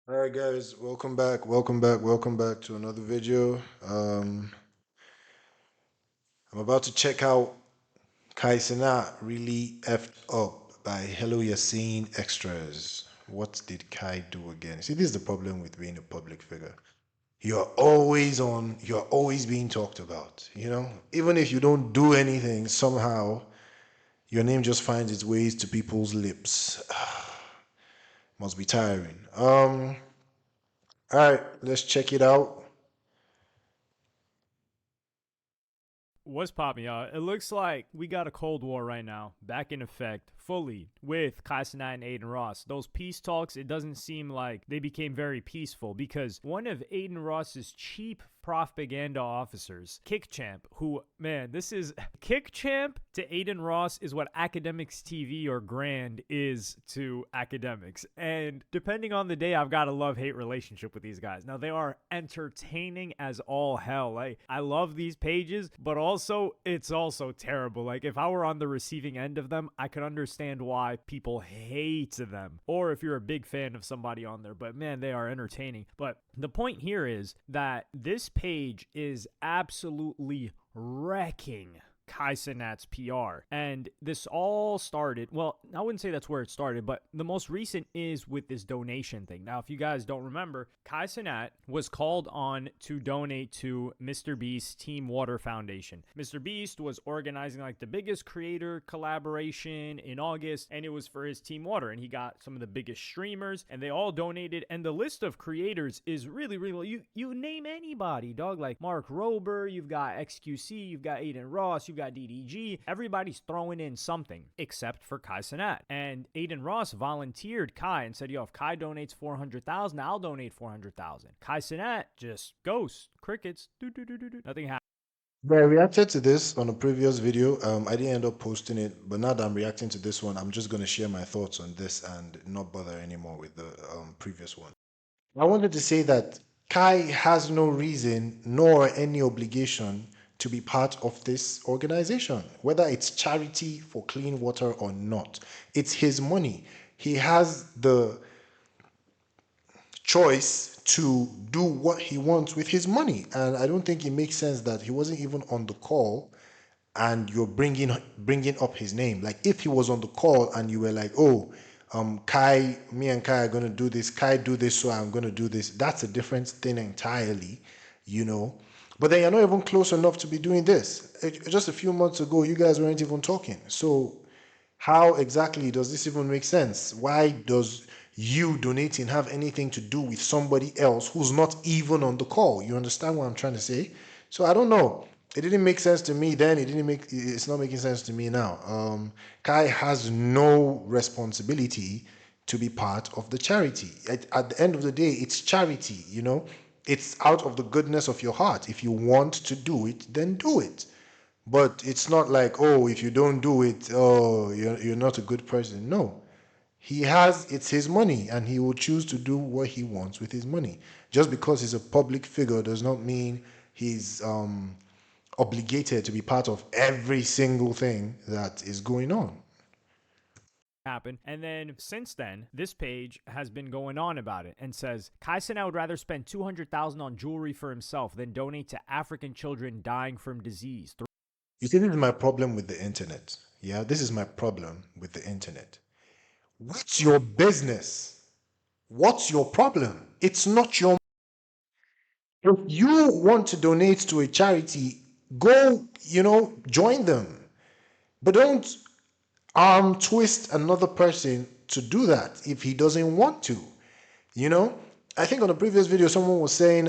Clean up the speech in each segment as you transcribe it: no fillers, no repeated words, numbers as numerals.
All right, guys, welcome back to another video. I'm about to check out Kai Cenat really effed up by Hello Yassine Extras. What did Kai do again? See, this is the problem with being a public figure. You're always on, you're always being talked about, Even if you don't do anything, somehow your name just finds its ways to people's lips. Must be tiring. All right, let's check it out. What's popping, y'all? It looks like we got a Cold War right now, back in effect, fully, with Kaisenite and Aiden Ross. Those peace talks, it doesn't seem like they became very peaceful because one of Aiden Ross's cheap propaganda officers, Kick Champ, who, man, this is Kick Champ to Aiden Ross is what Academics TV or Grand is to academics. And depending on the day, I've got a love hate relationship with these guys. Now, they are entertaining as all hell. Like, I love these pages, but also, it's also terrible. Like, if I were on the receiving end of them, I could understand why people hate them. Or if you're a big fan of somebody on there, but man, they are entertaining. But the point here is that this page is absolutely wrecking Kai Cenat's PR. And this all started, well, I wouldn't say that's where it started, but the most recent is with this donation thing. Now, if you guys don't remember, Kai Cenat was called on to donate to Mr. Beast's Team Water Foundation. Mr. Beast was organizing like the biggest creator collaboration in August, and it was for his Team Water. And he got some of the biggest streamers, and they all donated. And the list of creators is really, really, you name anybody, dog. Like Mark Rober, you've got XQC, you've got Aiden Ross, you've got DDG. Everybody's throwing in something except for Kai Cenat. And Aiden Ross volunteered Kai and said, yo, if Kai donates 400,000, I'll donate 400,000. Kai Cenat just ghosts, crickets, nothing happens. Yeah, I reacted to this on a previous video. I didn't end up posting it, but now that I'm reacting to this one, I'm just going to share my thoughts on this and not bother anymore with the previous one. I wanted to say that Kai has no reason nor any obligation to be part of this organization, whether it's charity for clean water or not. It's his money. He has the choice to do what he wants with his money. And I don't think it makes sense that he wasn't even on the call and you're bringing up his name. Like if he was on the call and you were like, oh, Kai, me and Kai are gonna do this. Kai do this, so I'm gonna do this. That's a different thing entirely, you know. But then you're not even close enough to be doing this. Just a few months ago, you guys weren't even talking. So how exactly does this even make sense? Why does you donating have anything to do with somebody else who's not even on the call? You understand what I'm trying to say? So I don't know. It didn't make sense to me then. It's not making sense to me now. Kai has no responsibility to be part of the charity. At the end of the day, it's charity, you know? It's out of the goodness of your heart. If you want to do it, then do it. But it's not like, oh, if you don't do it, oh, you're not a good person. No. It's his money and he will choose to do what he wants with his money. Just because he's a public figure does not mean he's obligated to be part of every single thing that is going on. Happen. And then since then, this page has been going on about it and says Kai Cenat would rather spend 200,000 on jewelry for himself than donate to African children dying from disease. You see, this is my problem with the internet. Yeah, this is my problem with the internet. What's your business? What's your problem? It's not your. If you want to donate to a charity, go, join them. But don't twist another person to do that if he doesn't want to. You know, I think on a previous video, someone was saying,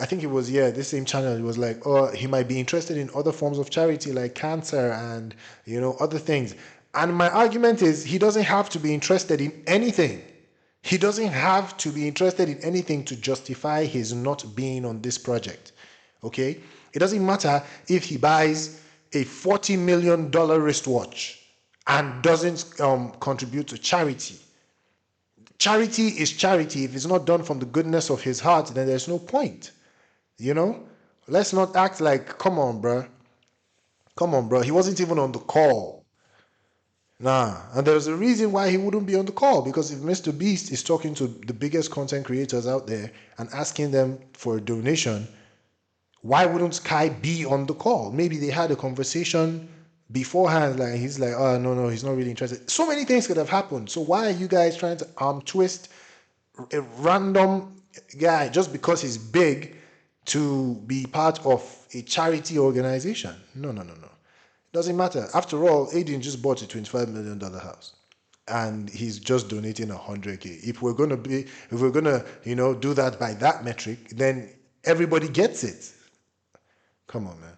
I think it was, yeah, this same channel, it was like, oh, he might be interested in other forms of charity like cancer and, other things. And my argument is he doesn't have to be interested in anything. He doesn't have to be interested in anything to justify his not being on this project. Okay? It doesn't matter if he buys a $40 million wristwatch and doesn't contribute to charity. Charity is charity. If it's not done from the goodness of his heart, then there's no point. You know? Let's not act like, come on, bro. Come on, bro. He wasn't even on the call. Nah, and there's a reason why he wouldn't be on the call, because if Mr. Beast is talking to the biggest content creators out there and asking them for a donation, why wouldn't Kai be on the call? Maybe they had a conversation beforehand, like he's like, oh no, he's not really interested. So many things could have happened. So why are you guys trying to twist a random guy just because he's big to be part of a charity organization? No. It doesn't matter. After all, Aiden just bought a $25 million house and he's just donating 100K. If we're gonna, do that by that metric, then everybody gets it. Come on, man.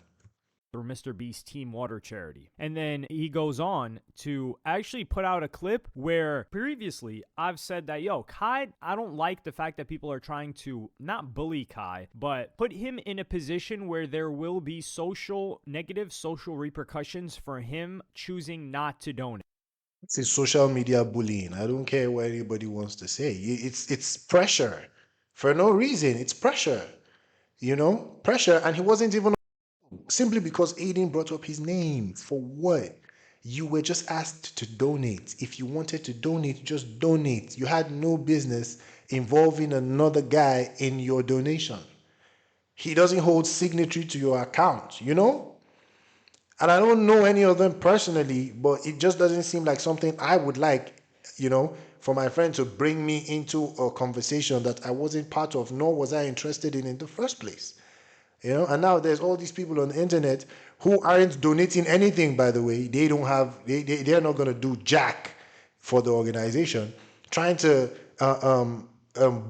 For Mr. Beast Team Water Charity. And then he goes on to actually put out a clip where previously I've said that, Kai, I don't like the fact that people are trying to not bully Kai, but put him in a position where there will be negative social repercussions for him choosing not to donate. It's social media bullying. I don't care what anybody wants to say. It's pressure for no reason. It's pressure, pressure. And he wasn't even simply because Aiden brought up his name. For what? You were just asked to donate. If you wanted to donate, just donate. You had no business involving another guy in your donation. He doesn't hold signatory to your account, And I don't know any of them personally, but it just doesn't seem like something I would like, for my friend to bring me into a conversation that I wasn't part of, nor was I interested in the first place. And now there's all these people on the internet who aren't donating anything, by the way. They don't have, they're not going to do jack for the organization, trying to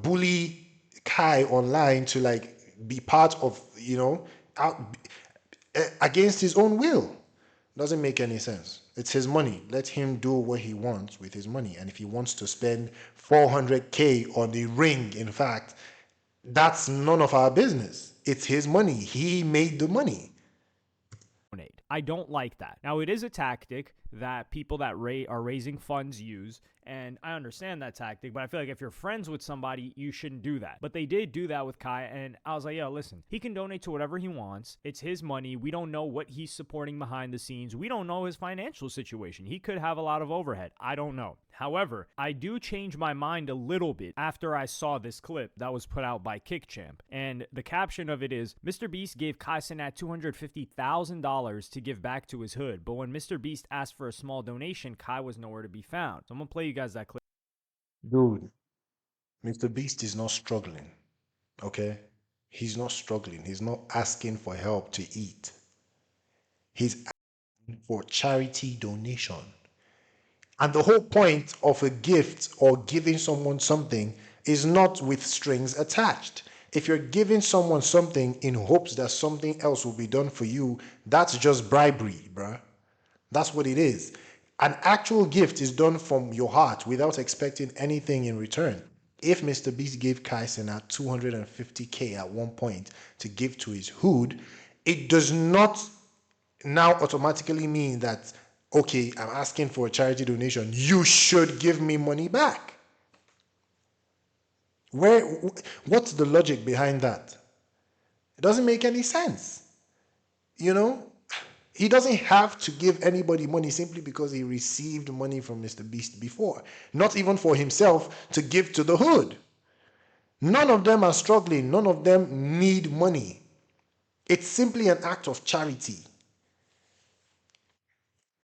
bully Kai online to like be part of, out, against his own will. Doesn't make any sense. It's his money. Let him do what he wants with his money. And if he wants to spend 400K on the ring, in fact, that's none of our business. It's his money. He made the money. I don't like that. Now, it is a tactic that people that are raising funds use, and I understand that tactic, but I feel like if you're friends with somebody, you shouldn't do that. But they did do that with Kai, and I was like, listen, he can donate to whatever he wants. It's his money. We don't know what he's supporting behind the scenes. We don't know his financial situation. He could have a lot of overhead. I don't know. However, I do change my mind a little bit after I saw this clip that was put out by KickChamp. And the caption of it is, Mr. Beast gave Kai Cenat $250,000 to give back to his hood. But when Mr. Beast asked for a small donation, Kai was nowhere to be found. So I'm going to play you guys that clip. Dude, Mr. Beast is not struggling, okay? He's not struggling. He's not asking for help to eat. He's asking for charity donation. And the whole point of a gift or giving someone something is not with strings attached. If you're giving someone something in hopes that something else will be done for you, that's just bribery, bruh. That's what it is. An actual gift is done from your heart without expecting anything in return. If Mr. Beast gave Kai Cenat 250K at one point to give to his hood, it does not now automatically mean that, okay, I'm asking for a charity donation, you should give me money back. What's the logic behind that? It doesn't make any sense. He doesn't have to give anybody money simply because he received money from Mr. Beast before. Not even for himself to give to the hood. None of them are struggling. None of them need money. It's simply an act of charity.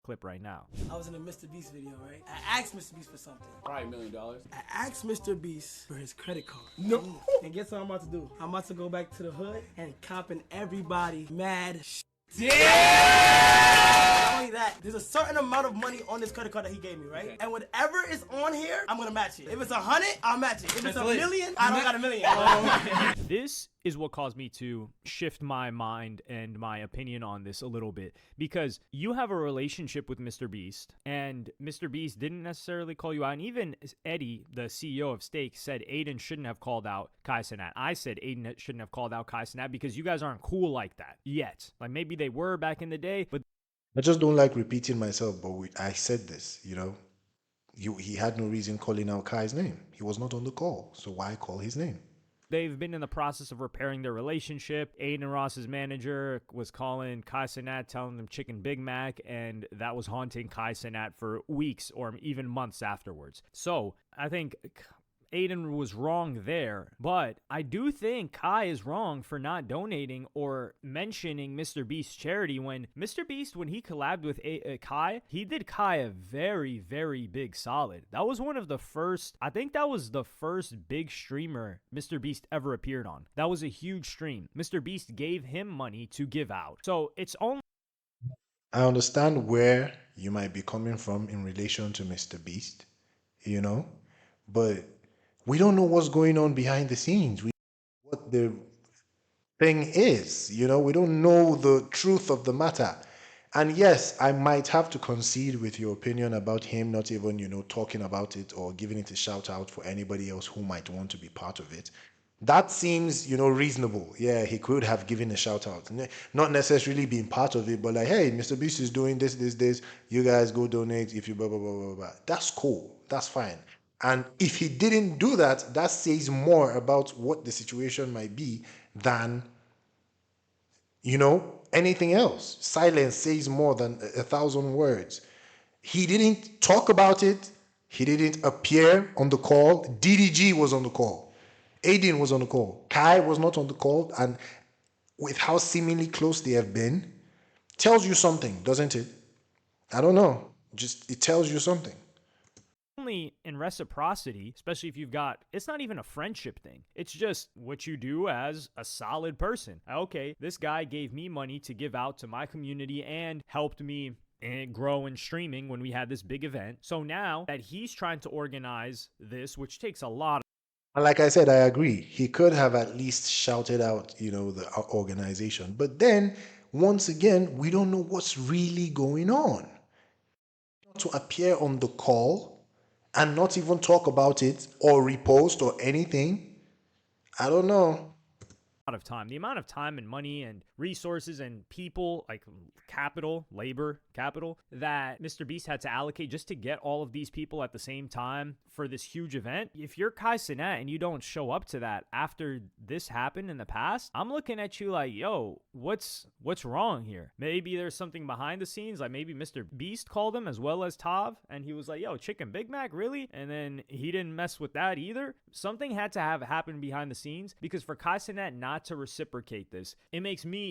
Clip right now. I was in a Mr. Beast video, right? I asked Mr. Beast for something. Probably $1 million. I asked Mr. Beast for his credit card. No. And guess what I'm about to do? I'm about to go back to the hood and copping everybody mad Damn! Not only that, there's a certain amount of money on this credit card that he gave me, right? Okay. And whatever is on here, I'm gonna match it. If it's 100, I'll match it. If it's $1 million, I don't got $1 million. This is what caused me to shift my mind and my opinion on this a little bit, because you have a relationship with Mr. Beast, and Mr. Beast didn't necessarily call you out. And even Eddie, the CEO of Stake, said Aiden shouldn't have called out Kai Cenat. I said Aiden shouldn't have called out Kai Cenat because you guys aren't cool like that yet. Like, maybe they were back in the day, but I just don't like repeating myself, but I said this, he had no reason calling out Kai's name. He was not on the call, so why call his name? They've been in the process of repairing their relationship. Aiden Ross's manager was calling Kai Cenat, telling them Chicken Big Mac, and that was haunting Kai Cenat for weeks or even months afterwards. So I think Aiden was wrong there, but I do think Kai is wrong for not donating or mentioning Mr. Beast's charity. When Mr. Beast, when he collabed with Kai, he did Kai a very, very big solid. That was one of the first, I think that was the first big streamer Mr. Beast ever appeared on. That was a huge stream. Mr. Beast gave him money to give out. So it's only... I understand where you might be coming from in relation to Mr. Beast, you know, but we don't know what's going on behind the scenes. We don't know what the thing is, you know, we don't know the truth of the matter. And yes, I might have to concede with your opinion about him not even, you know, talking about it or giving it a shout out for anybody else who might want to be part of it. That seems, you know, reasonable. Yeah, he could have given a shout out, not necessarily being part of it, but like, hey, Mr. Beast is doing this. You guys go donate if you blah blah blah blah blah. That's cool. That's fine. And if he didn't do that, that says more about what the situation might be than, you know, anything else. Silence says more than 1,000 words. He didn't talk about it. He didn't appear on the call. DDG was on the call. Aiden was on the call. Kai was not on the call. And with how seemingly close they have been, tells you something, doesn't it? I don't know. Just, it tells you something. Only in reciprocity, especially if you've got, it's not even a friendship thing. It's just what you do as a solid person. Okay, this guy gave me money to give out to my community and helped me grow in streaming when we had this big event. So now that he's trying to organize this, which takes a lot. And like I said, I agree. He could have at least shouted out, you know, the organization. But then, once again, we don't know what's really going on. To appear on the call and not even talk about it or repost or anything, I don't know. Of time, the amount of time and money and resources and people, like labor capital, that Mr. Beast had to allocate just to get all of these people at the same time for this huge event. If you're Kai Cenat and you don't show up to that after this happened in the past, I'm looking at you like, yo, what's wrong here? Maybe there's something behind the scenes, like maybe Mr. Beast called him as well as Tav, and he was like, yo, Chicken Big Mac, really? And then he didn't mess with that either. Something had to have happened behind the scenes, because for Kai Cenat not to reciprocate this, it makes me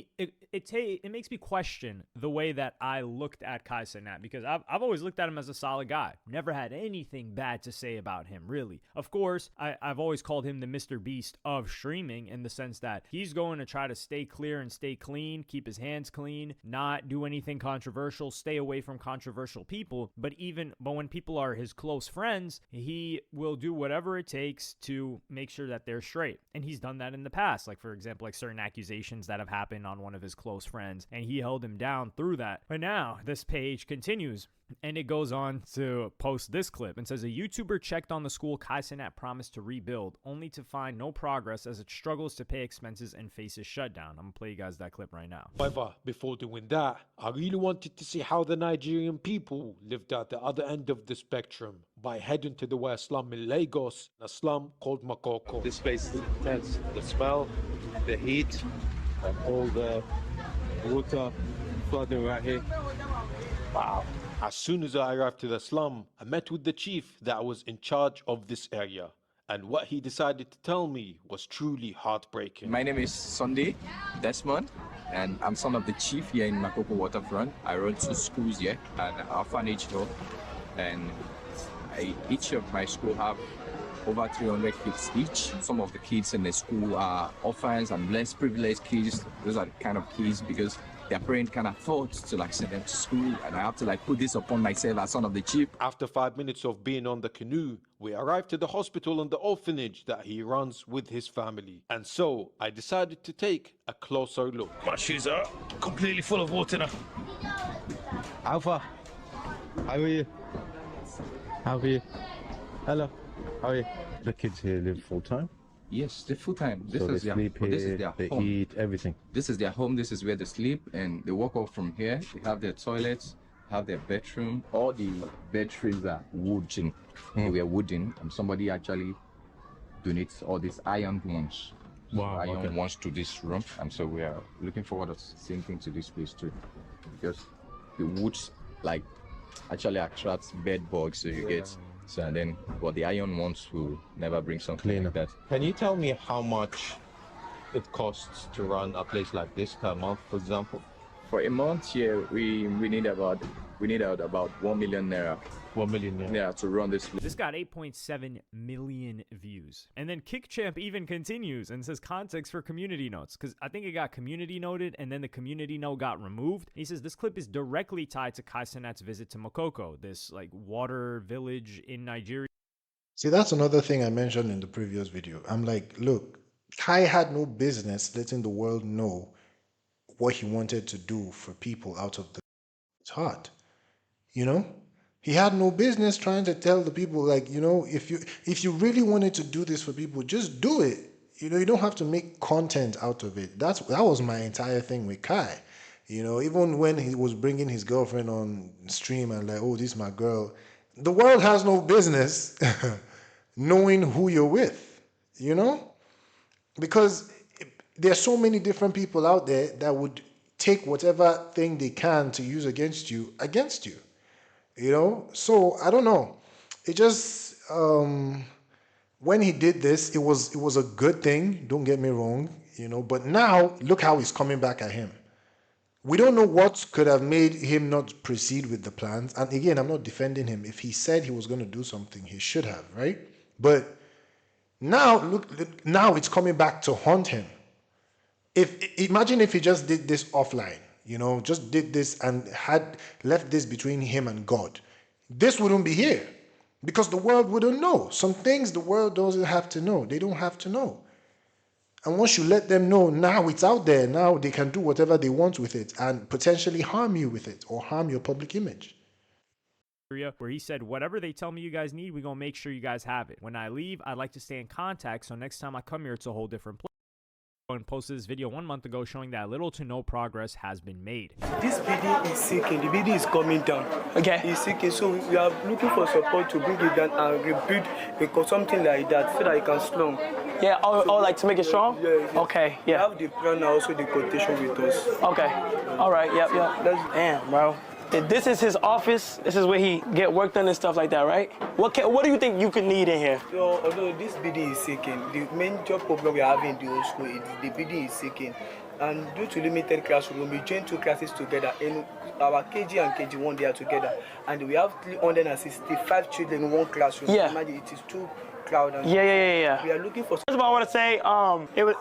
it makes me question the way that I looked at Kai Cenat, because I've always looked at him as a solid guy. Never had anything bad to say about him, really. Of course, I've always called him the Mr. Beast of streaming, in the sense that he's going to try to stay clear and stay clean, keep his hands clean, not do anything controversial, stay away from controversial people. But when people are his close friends, he will do whatever it takes to make sure that they're straight. And he's done that in the past, like for example, like certain accusations that have happened on one of his close friends, and he held him down through that. But now this page continues, and it goes on to post this clip and says, a YouTuber checked on the school Kai Cenat promised to rebuild, only to find no progress as it struggles to pay expenses and faces shutdown. I'm gonna play you guys that clip right now. However, before doing that, I really wanted to see how the Nigerian people lived at the other end of the spectrum by heading to the worst slum in Lagos, a slum called Makoko. This place is intense. The smell, the heat, and all the water flooding right here. Wow. As soon as I arrived to the slum, I met with the chief that was in charge of this area. And what he decided to tell me was truly heartbreaking. My name is Sunday Desmond, and I'm son of the chief here in Makoko Waterfront. I run 2 schools here, an orphanage though, and each of my school have over 300 kids each. Some of the kids in the school are orphans and less privileged kids. Those are the kind of kids because their parents can afford to send them to school, and I have to put this upon myself as son of the chief. After 5 minutes of being on the canoe, we arrived to the hospital and the orphanage that he runs with his family. And so I decided to take a closer look. My shoes are completely full of water now. Alpha, how are you? How are you? Hello, how are you? The kids here live full time? Yes, they're full time. So they sleep here, this is their they home. eat, everything. This is their home, this is where they sleep, and they walk off from here. They have their toilets, have their bedroom. All the bed frames are wooden. They were wooden, and somebody actually donate all these iron ones. Wow, Iron okay. ones to this room, and so we are looking forward to same thing to this place too, because the woods like actually attracts bed bugs, so you get. So and then, but the iron ones will never bring something like that. Can you tell me how much it costs to run a place like this per month, for example? For a month here, we need about 1 million naira. 1 million, Yeah, to run this. This got 8.7 million views. And then KickChamp even continues and says context for community notes, because I think it got community noted and then the community note got removed. He says this clip is directly tied to Kai Cenat's visit to Makoko, this like water village in Nigeria. See, that's another thing I mentioned in the previous video. I'm like, look, Kai had no business letting the world know what he wanted to do for people out of his heart. You know? He had no business trying to tell the people, like, you know, if you really wanted to do this for people, just do it. You know, you don't have to make content out of it. That was my entire thing with Kai. You know, even when he was bringing his girlfriend on stream and like, oh, this is my girl, the world has no business knowing who you're with, you know? Because there's so many different people out there that would take whatever thing they can to use against you, you know? So I don't know. It just when he did this, it was a good thing, don't get me wrong, you know, but now look how he's coming back at him. We don't know what could have made him not proceed with the plans. And again, I'm not defending him. If he said he was going to do something, he should have, right? But now, look, now it's coming back to haunt him. Imagine if he just did this offline, you know, just did this and had left this between him and God. This wouldn't be here because the world wouldn't know. Some things the world doesn't have to know. They don't have to know. And once you let them know, now it's out there. Now they can do whatever they want with it and potentially harm you with it or harm your public image. Where he said, whatever they tell me you guys need, we're going to make sure you guys have it. When I leave, I'd like to stay in contact, so next time I come here, it's a whole different place. And posted this video 1 month ago showing that little to no progress has been made. This BD is sinking. The BD is coming down. Okay. It's sinking, so we are looking for support to bring it down and rebuild because something like that so that it can slump. Yeah, oh, like to make it strong? Yeah. Okay, We yeah. have the plan and also the quotation with us. Okay, all right, yep. Damn, bro. This is his office. This is where he get work done and stuff like that, right? What do you think you could need in here? So, although this BD is sinking, the major problem we are having in the old school is the BD is sinking. And due to limited classroom, we join 2 classes together. In our KG and KG1, they are together. And we have 365 children in one classroom. Yeah. Imagine it is too crowded. Yeah. We are looking for... First of all, I want to say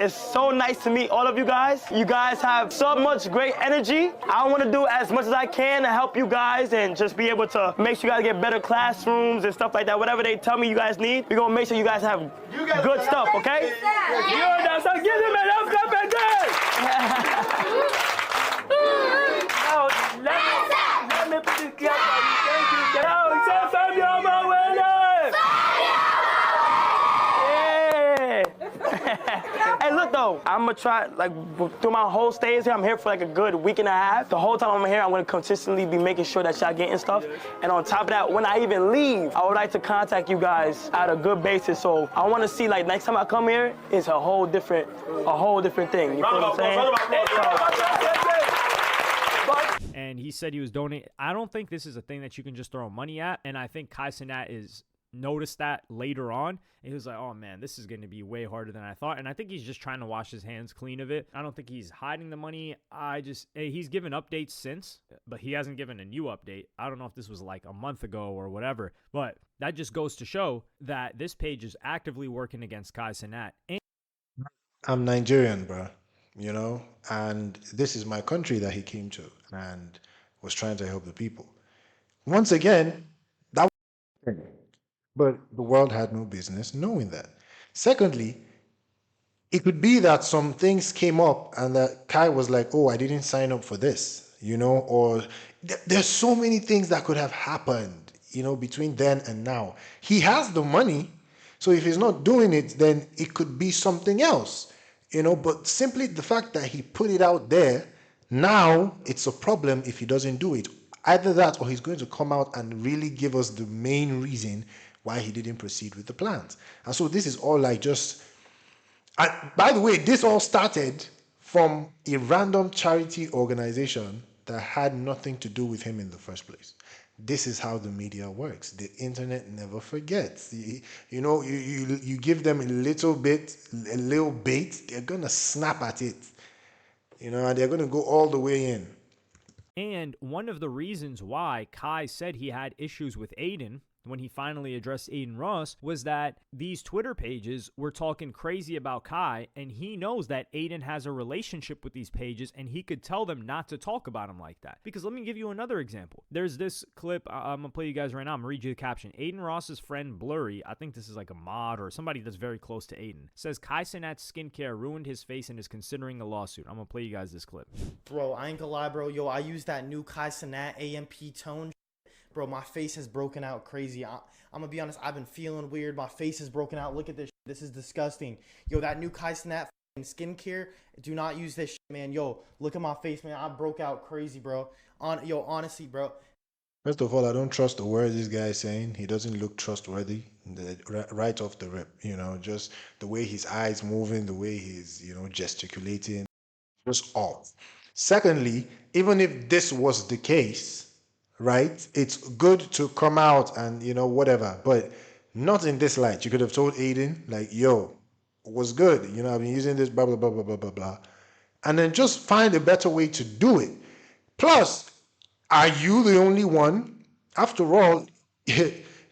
it's so nice to meet all of you guys. You guys have so much great energy. I want to do as much as I can to help you guys and just be able to make sure you guys get better classrooms and stuff like that. Whatever they tell me you guys need, we're going to make sure you guys have good stuff, okay? You know, so give them an up and let me put this clap on you. Thank you. Yo, say Fabio on my way there. Hey, look though, I'm gonna try, like, through my whole stays here, I'm here for like a good week and a half. The whole time I'm here, I'm gonna consistently be making sure that y'all getting stuff. And on top of that, when I even leave, I would like to contact you guys at a good basis. So I wanna see, like, next time I come here, it's a whole different thing. You feel what I'm saying? And he said he was donating. I don't think this is a thing that you can just throw money at. And I think Kai Cenat is noticed that later on. And he was like, oh man, this is going to be way harder than I thought. And I think he's just trying to wash his hands clean of it. I don't think he's hiding the money. He's given updates since, but he hasn't given a new update. I don't know if this was like a month ago or whatever, but that just goes to show that this page is actively working against Kai Cenat. I'm Nigerian, bro, you know, and this is my country that he came to and was trying to help the people. Once again, that was, but the world had no business knowing that. Secondly, it could be that some things came up and that Kai was like, oh, I didn't sign up for this, you know, or there's so many things that could have happened, you know, between then and now. He has the money, so if he's not doing it, then it could be something else, you know, but simply the fact that he put it out there, now it's a problem if he doesn't do it. Either that or he's going to come out and really give us the main reason why he didn't proceed with the plans. And so this is all like just, by the way, this all started from a random charity organization that had nothing to do with him in the first place. This is how the media works. The internet never forgets. You give them a little bit, a little bait, they're gonna snap at it. And they're gonna go all the way in. And one of the reasons why Kai said he had issues with Aiden when he finally addressed Aiden Ross was that these Twitter pages were talking crazy about Kai, and he knows that Aiden has a relationship with these pages, and he could tell them not to talk about him like that. Because let me give you another example. There's this clip, I'm going to play you guys right now. I'm going to read you the caption. Aiden Ross's friend Blurry, I think this is like a mod or somebody that's very close to Aiden, says Kai Cenat's skincare ruined his face and is considering a lawsuit. I'm going to play you guys this clip. Bro, I ain't gonna lie, bro. Yo, I use that new Kai Cenat AMP tone. Bro, my face has broken out crazy. I'm gonna be honest, I've been feeling weird. My face is broken out. Look at this. This is disgusting. Yo, that new Kai Cenat skincare, do not use this shit, man. Yo, look at my face, man. I broke out crazy, bro. Honestly, bro. First of all, I don't trust the words this guy is saying. He doesn't look trustworthy right off the rip. Just the way his eyes moving, the way he's, gesticulating, just off. Secondly, even if this was the case, right? It's good to come out and, whatever, but not in this light. You could have told Aiden, like, yo, what's good? I've been using this, blah, blah, blah, blah, blah, blah, blah. And then just find a better way to do it. Plus, are you the only one? After all,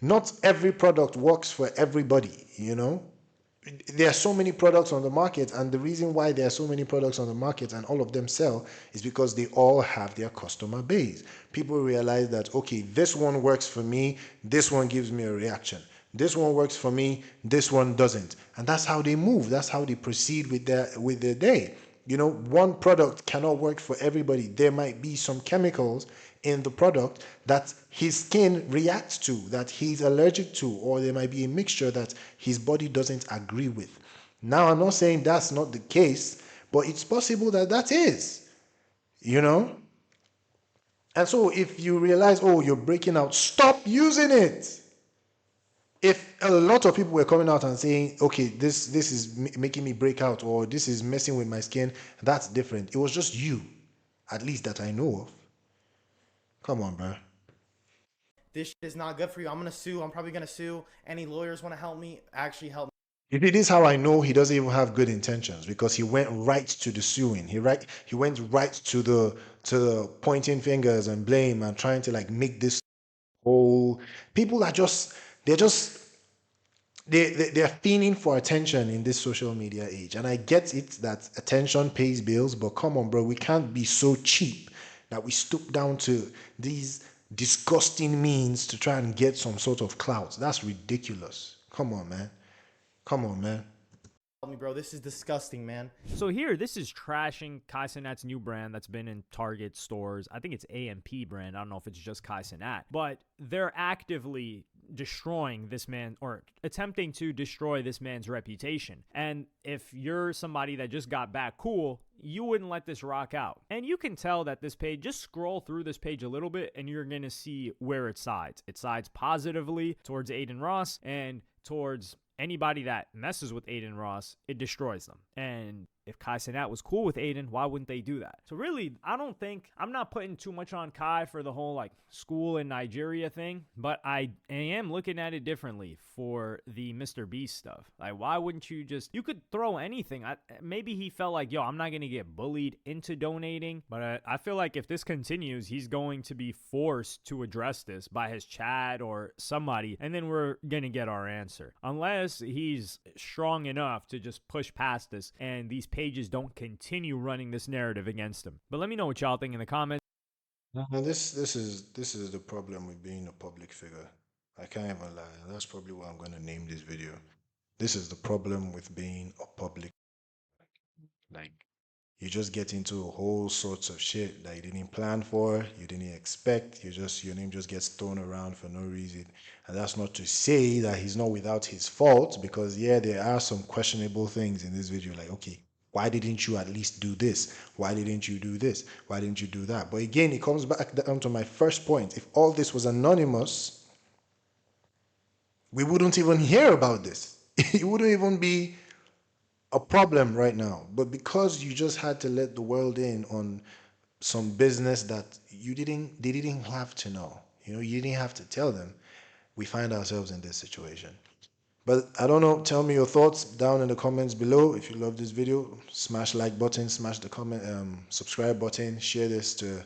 not every product works for everybody, There are so many products on the market, and the reason why there are so many products on the market and all of them sell is because they all have their customer base. People realize that, okay, this one works for me, this one gives me a reaction. This one works for me, this one doesn't. And that's how they move. That's how they proceed with their day. One product cannot work for everybody. There might be some chemicals in the product that his skin reacts to, that he's allergic to, or there might be a mixture that his body doesn't agree with. Now, I'm not saying that's not the case, but it's possible that that is, And so if you realize, oh, you're breaking out, stop using it. If a lot of people were coming out and saying, okay, this is making me break out, or this is messing with my skin, that's different. It was just you, at least that I know of. Come on, bro. This shit is not good for you. I'm gonna sue. I'm probably gonna sue. Any lawyers want to help me? Actually help me. It is how I know he doesn't even have good intentions, because he went right to the suing. He went right to the pointing fingers and blame and trying to like make this whole. People are they're fiending for attention in this social media age, and I get it that attention pays bills, but come on, bro, we can't be so cheap that we stoop down to these disgusting means to try and get some sort of clout. That's ridiculous. Come on, man. Help me, bro. This is disgusting, man. So here, this is trashing Kai Cenat's new brand that's been in Target stores. I think it's AMP brand. I don't know if it's just Kai Cenat. But they're actively destroying this man, or attempting to destroy this man's reputation. And if you're somebody that just got back cool, you wouldn't let this rock out. And you can tell that this page, just scroll through this page a little bit and you're going to see where it sides. It sides positively towards Aiden Ross, and towards anybody that messes with Aiden Ross, it destroys them. And if Kai Cenat was cool with Aiden, why wouldn't they do that? So really, I'm not putting too much on Kai for the whole like school in Nigeria thing, but I am looking at it differently for the Mr. Beast stuff. Like, why wouldn't you could throw anything. Maybe he felt like, yo, I'm not going to get bullied into donating, but I feel like if this continues, he's going to be forced to address this by his chat or somebody, and then we're going to get our answer. Unless he's strong enough to just push past this and these pages don't continue running this narrative against him. But let me know what y'all think in the comments. This is the problem with being a public figure. I can't even lie. That's probably what I'm going to name this video. This is the problem with being a public. Like, you just get into whole sorts of shit that you didn't plan for, you didn't expect. Your name just gets thrown around for no reason. And that's not to say that he's not without his fault, because yeah, there are some questionable things in this video. Like, okay, why didn't you at least do this? Why didn't you do this? Why didn't you do that? But again, it comes back down to my first point. If all this was anonymous, we wouldn't even hear about this. It wouldn't even be a problem right now. But because you just had to let the world in on some business that they didn't have to know. You didn't have to tell them. We find ourselves in this situation. But I don't know. Tell me your thoughts down in the comments below. If you love this video, smash like button, smash the comment, subscribe button, share this to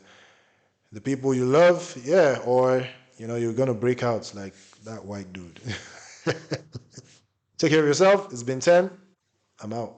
the people you love. Yeah, or you're gonna break out like that white dude. Take care of yourself. It's been 10. I'm out.